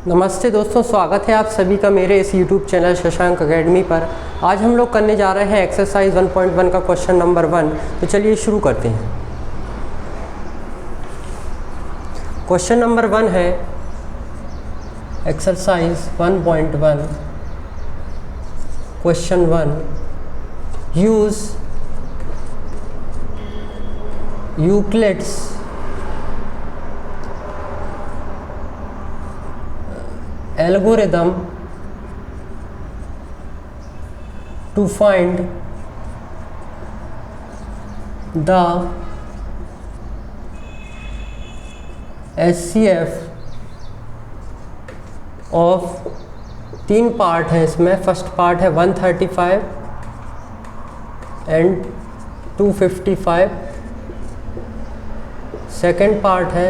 नमस्ते दोस्तों, स्वागत है आप सभी का मेरे इस YouTube चैनल शशांक अकेडमी पर। आज हम लोग करने जा रहे हैं एक्सरसाइज 1.1 का क्वेश्चन नंबर 1। तो चलिए शुरू करते हैं। क्वेश्चन नंबर 1 है exercise 1.1। Question 1, use Euclid's algorithm to find the HCF of 3 part है इसमें। फर्स्ट पार्ट है 135 एंड 255। सेकेंड पार्ट है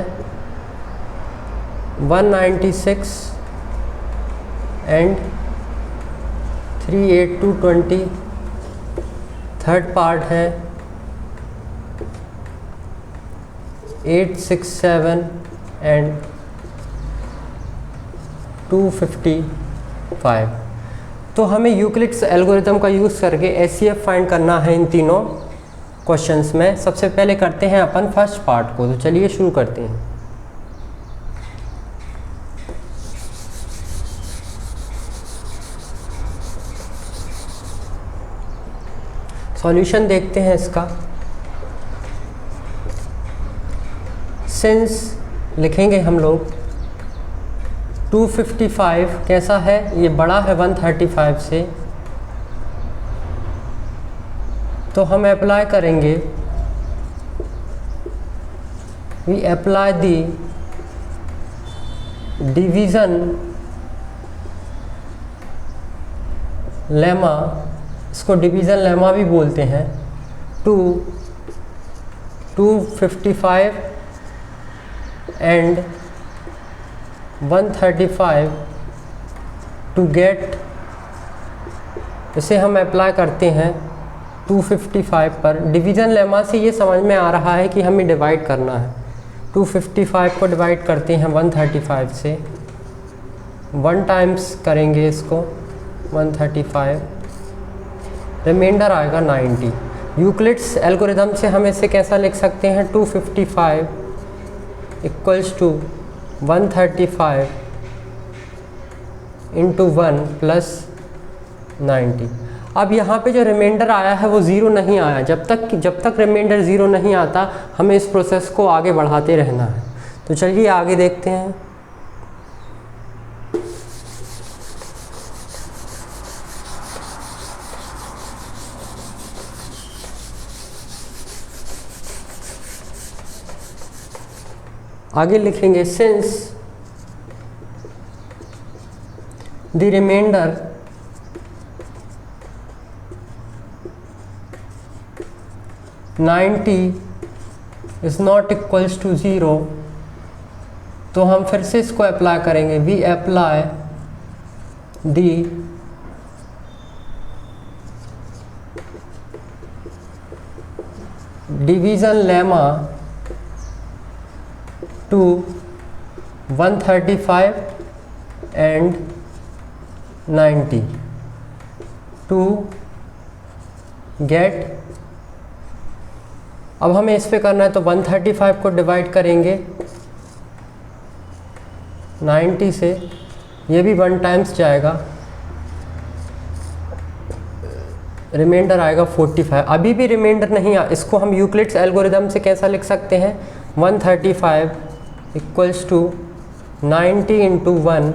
196 एंड 38220। थर्ड पार्ट है 867 एंड 255। तो हमें यूक्लिड्स एल्गोरिथम का यूज़ करके एचसीएफ फाइंड करना है इन तीनों क्वेश्चंस में। सबसे पहले करते हैं अपन फर्स्ट पार्ट को। तो चलिए शुरू करते हैं। सॉल्यूशन देखते हैं इसका। सिंस लिखेंगे हम लोग 255 कैसा है, ये बड़ा है 135 से, तो हम अप्लाई करेंगे, we apply the division lemma, इसको डिवीज़न लेमा भी बोलते हैं, 255 एंड 135 टू गेट। इसे हम अप्लाई करते हैं 255 पर। डिवीज़न लेमा से ये समझ में आ रहा है कि हमें डिवाइड करना है। 255 को डिवाइड करते हैं 135 से, 1 टाइम्स करेंगे इसको 135, रिमाइंडर आएगा 90। यूक्लिड्स एल्गोरिथम से हम इसे कैसा लिख सकते हैं, 255 इक्वल्स टू 135 इंटू 1 प्लस 90। अब यहाँ पे जो रिमाइंडर आया है वो ज़ीरो नहीं आया। जब तक रिमाइंडर ज़ीरो नहीं आता हमें इस प्रोसेस को आगे बढ़ाते रहना है। तो चलिए आगे देखते हैं। आगे लिखेंगे, since the remainder is not equals to 0, तो हम फिर से इसको अप्लाई करेंगे, we apply the division lemma to 135 and 90 to get। अब हमें इस पे करना है तो 135 को डिवाइड करेंगे 90 से, ये भी 1 टाइम्स जाएगा, रिमाइंडर आएगा 45। अभी भी रिमाइंडर नहीं आ, इसको हम यूक्लिड्स एल्गोरिथम से कैसा लिख सकते हैं, 135 इक्वल्स टू 90 इंटू 1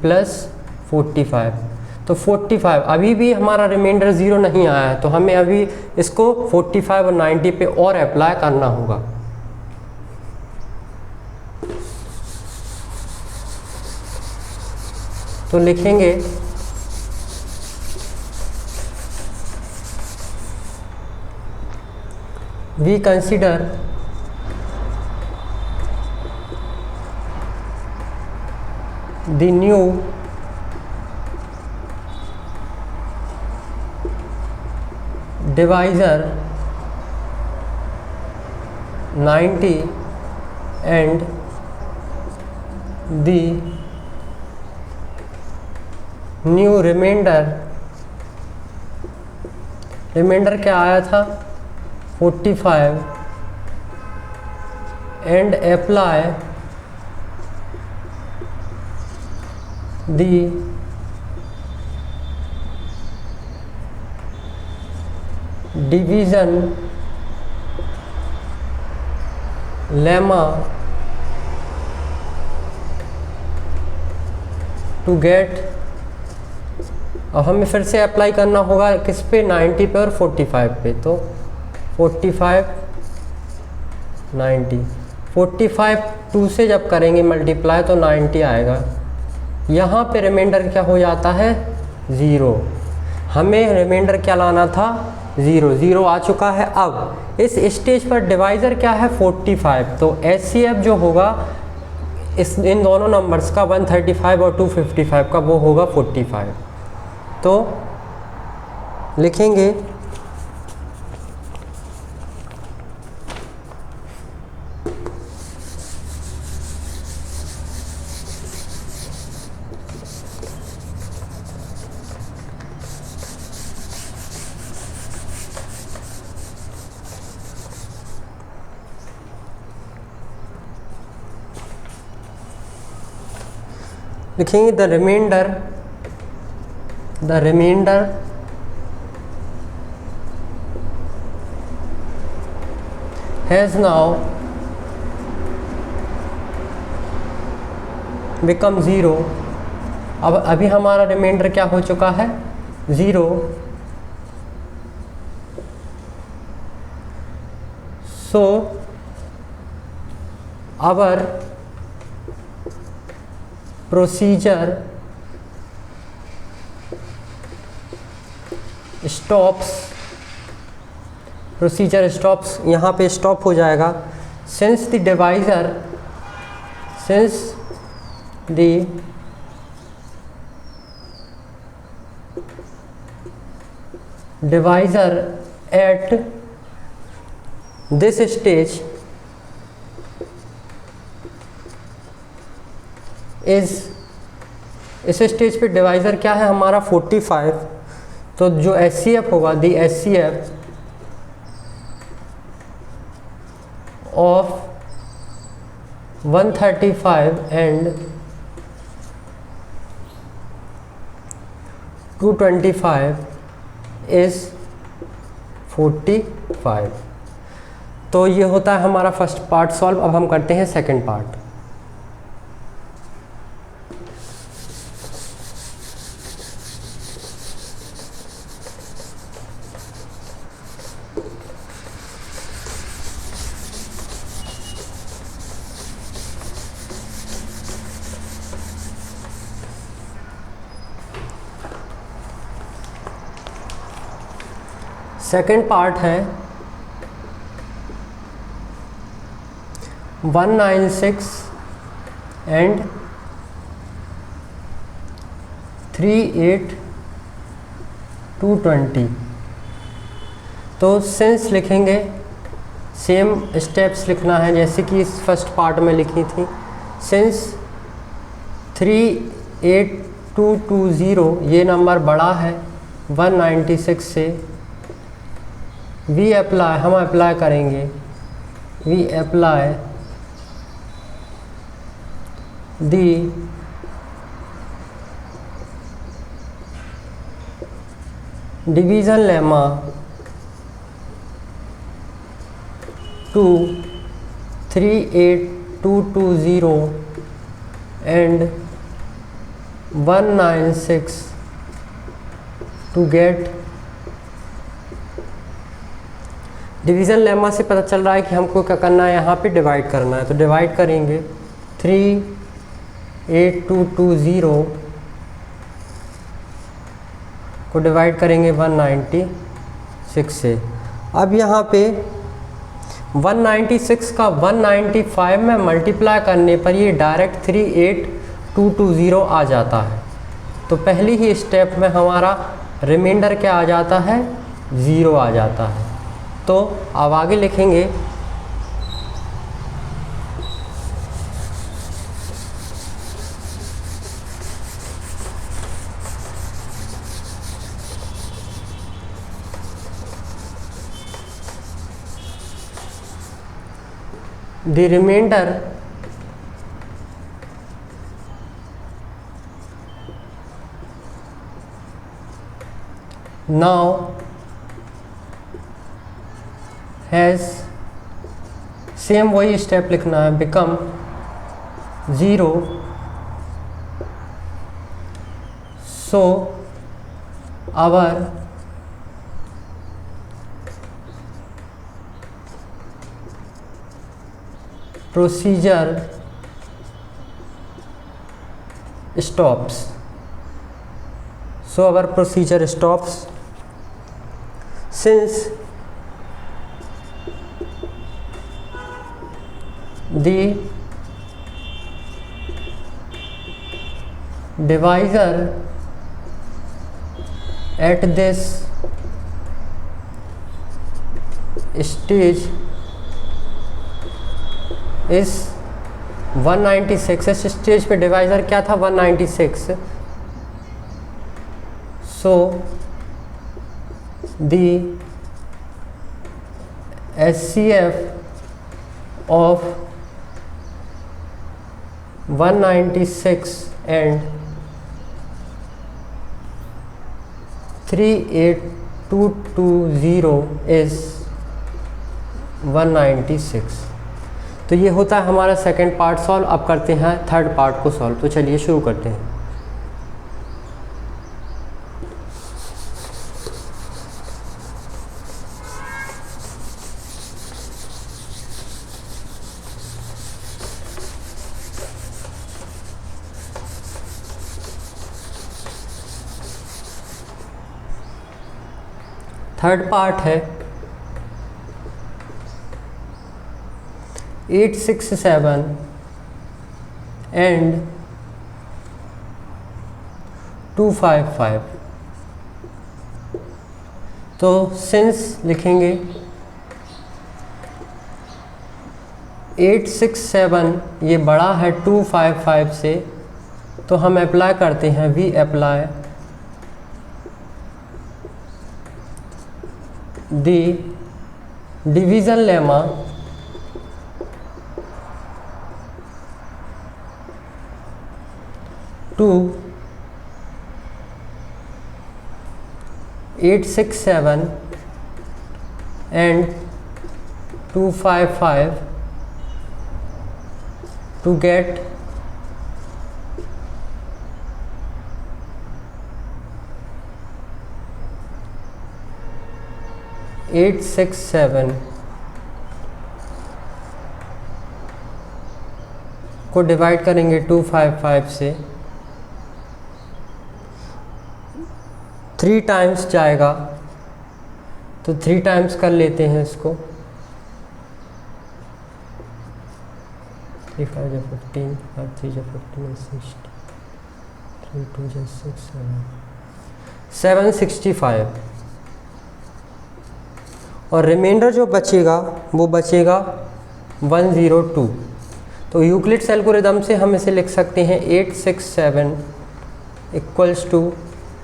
प्लस 45। तो 45, अभी भी हमारा रिमाइंडर ज़ीरो नहीं आया है, तो हमें अभी इसको 45 और 90 पे और अप्लाई करना होगा। तो लिखेंगे we consider the new divisor 90 and the new remainder क्या आया था 45 and apply the division lemma to get. अब हमें फिर से अप्लाई करना होगा किस पे, 90 पे और 45 पे। तो 45 90, 45 2 से जब करेंगे मल्टीप्लाई तो 90 आएगा। यहाँ पे रिमाइंडर क्या हो जाता है 0। हमें रिमाइंडर क्या लाना था 0 आ चुका है। अब इस स्टेज पर डिवाइज़र क्या है 45। तो HCF जो होगा इन दोनों नंबर्स का 135 और 255 का वो होगा 45। तो लिखेंगे the remainder has now become 0। अब अभी हमारा रिमाइंडर क्या हो चुका है 0। सो आवर प्रोसीजर स्टॉप्स यहाँ पे स्टॉप हो जाएगा। Since the divisor at this stage इस स्टेज पे डिवाइज़र क्या है हमारा 45। तो जो HCF होगा दी HCF ऑफ 135 एंड 225 इज़ 45। तो ये होता है हमारा फर्स्ट पार्ट सॉल्व। अब हम करते हैं सेकंड पार्ट। सेकंड पार्ट है 196 एंड 38220। तो सिंस लिखेंगे, सेम स्टेप्स लिखना है जैसे कि इस फर्स्ट पार्ट में लिखी थी। सिंस 38220 ये नंबर बड़ा है 196 से, हम अप्लाई करेंगे we apply the division lemma to 38220 and 196 to get. Division lemma से पता चल रहा है कि हमको क्या करना है, यहाँ पे डिवाइड करना है। तो डिवाइड करेंगे 38220 को डिवाइड करेंगे 196 से। अब यहाँ पे 196 का 195 में मल्टीप्लाई करने पर ये डायरेक्ट 38220 आ जाता है। तो पहली ही स्टेप में हमारा रिमाइंडर क्या आ जाता है 0 आ जाता है। तो अब आगे लिखेंगे the remainder now has, same वही स्टेप लिखना है, become 0, so our procedure stops. So our procedure stops since the divisor at this stage is 196. इस स्टेज पे डिवाइज़र क्या था? 196. सो the SCF of 196 and 38220 is 196. तो ये होता है हमारा सेकंड पार्ट सॉल्व। अब करते हैं थर्ड पार्ट को सॉल्व। तो चलिए शुरू करते हैं। थर्ड पार्ट है 867 and 255। तो सिंस लिखेंगे 867 ये बड़ा है 255 से, तो हम अप्लाई करते हैं, we apply the division lemma to 867 and 255 to get 867 को डिवाइड करेंगे 255 से, 3 टाइम्स जाएगा, तो 3 टाइम्स कर लेते हैं इसको। 3 5 जा 15, 5 3 जा 15, 60, 3 2 जा 6, 765 और रिमाइंडर जो बचेगा वो बचेगा 102। तो यूक्लिड्स एल्गोरिथम से हम इसे लिख सकते हैं 867 इक्वल्स टू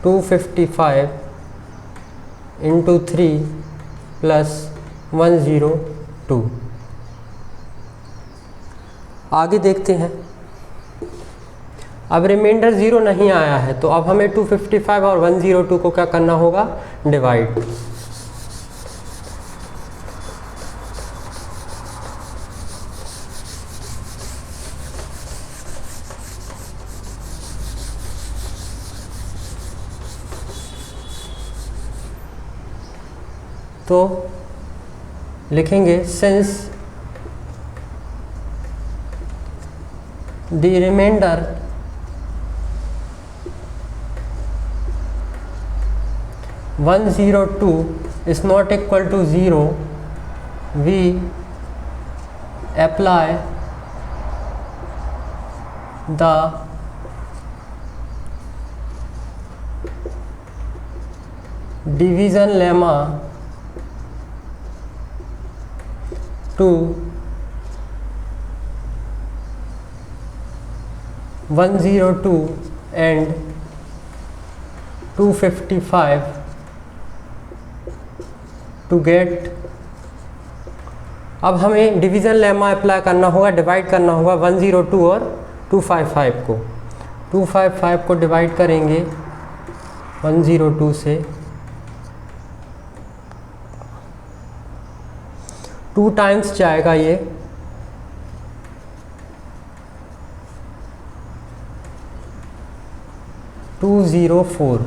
255 इंटू 3 प्लस 102। आगे देखते हैं। अब रिमाइंडर 0 नहीं आया है, तो अब हमें 255 और 102 को क्या करना होगा? डिवाइड। तो लिखेंगे since the remainder (102) is not equal to 0, we apply the division lemma to 102 and 255 to get अब हमें डिवीज़न लेमा अप्लाई करना होगा, डिवाइड करना होगा 102 और 255 को। 255 को डिवाइड करेंगे 102 से, 2 टाइम्स जाएगा ये, 204।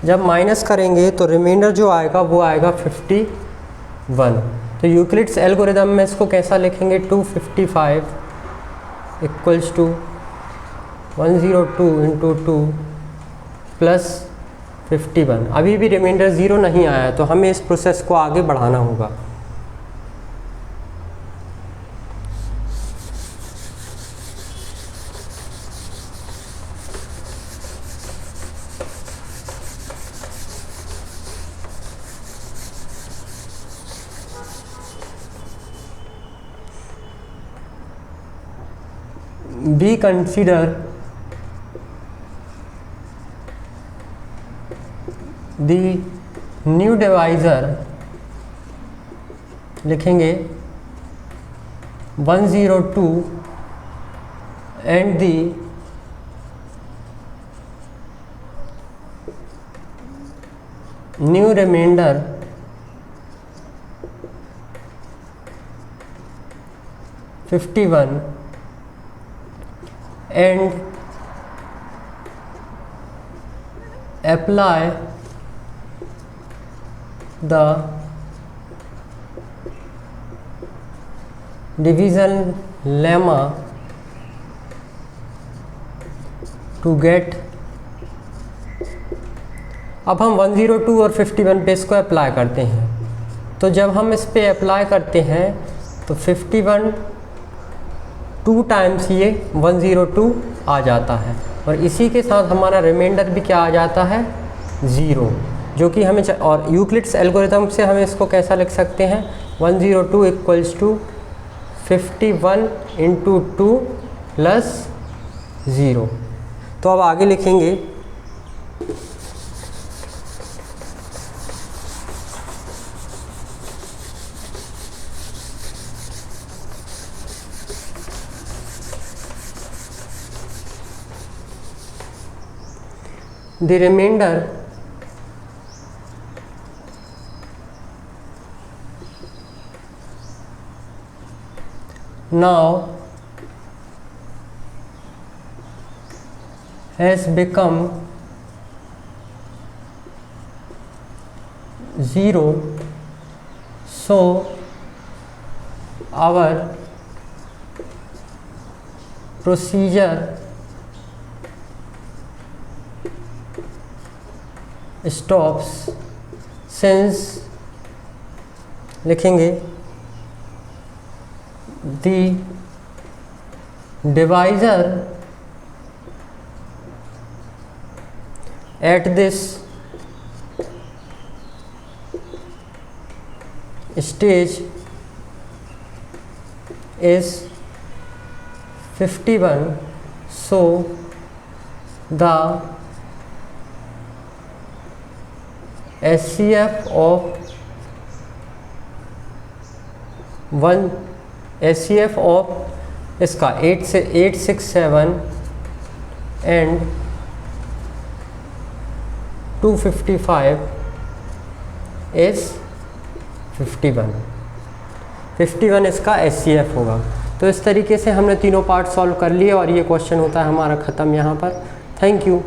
जब माइनस करेंगे तो रिमाइंडर जो आएगा वो आएगा 51। तो यूक्लिड्स एल्गोरिदम में इसको कैसा लिखेंगे, 255 इक्वल्स टू 102 इंटू 2 प्लस 51। अभी भी रिमाइंडर 0 नहीं आया, तो हमें इस प्रोसेस को आगे बढ़ाना होगा। We consider the new divisor, लिखेंगे 102 and the new remainder (51) and apply the division lemma to get। अब हम 102 और 51 पे इसको अप्लाई करते हैं। तो जब हम इस पे अप्लाई करते हैं तो 51 2 टाइम्स ये 102 आ जाता है, और इसी के साथ हमारा रिमाइंडर भी क्या आ जाता है, 0, जो कि हमें और यूक्लिड्स एल्गोरिथम से हमें इसको कैसा लिख सकते हैं, 102 इक्वल्स टू 51 इंटू 2 प्लस 0। तो अब आगे लिखेंगे the remainder now has become 0, so our procedure stops since, लिखेंगे the divisor at this stage is 51, so the SCF of इसका 867 एंड 255 इज 51 इसका SCF होगा। तो इस तरीके से हमने तीनों पार्ट सॉल्व कर लिए और ये क्वेश्चन होता है हमारा ख़त्म यहाँ पर। Thank you.